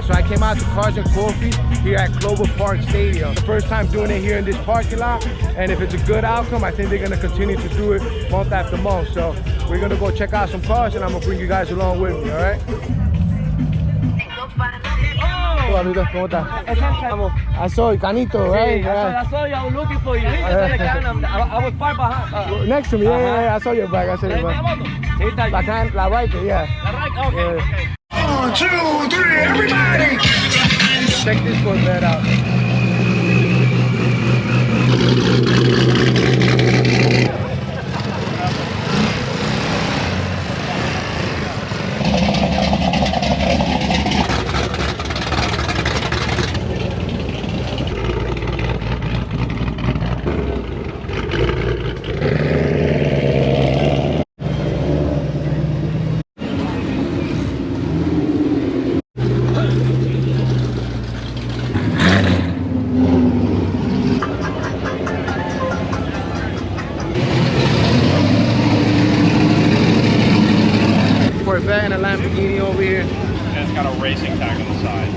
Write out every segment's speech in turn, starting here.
Alright, so I came out to CARS&COFFEE here at Clover Park Stadium. The first time doing it here in this parking lot, and if it's a good outcome, I think they're gonna continue to do it month after month. So we're gonna go check out some cars, and I'm gonna bring you guys along with me, alright? Hola, amigo, ¿cómo estás? I saw you, Canito, right? I saw you. I was looking for you. I was far behind. Next to me, yeah, I saw your back. I saw your back. La Ryker, yeah. La Ryker, okay. 1, 2, 3, everybody! Check this Corvette out. Corvette and a Lamborghini over here. And it's got a racing tag on the side.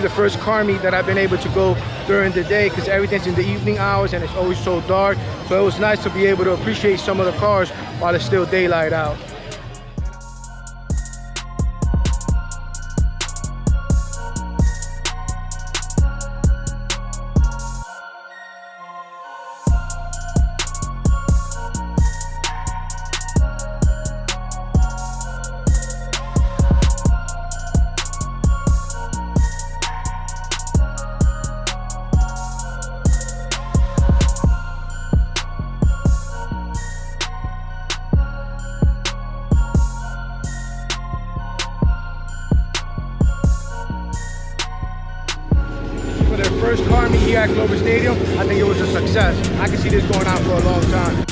The first car meet that I've been able to go during the day because everything's in the evening hours and it's always so dark. So it was nice to be able to appreciate some of the cars while it's still daylight out. For their first car meet here at Clover Stadium, I think it was a success. I can see this going on for a long time.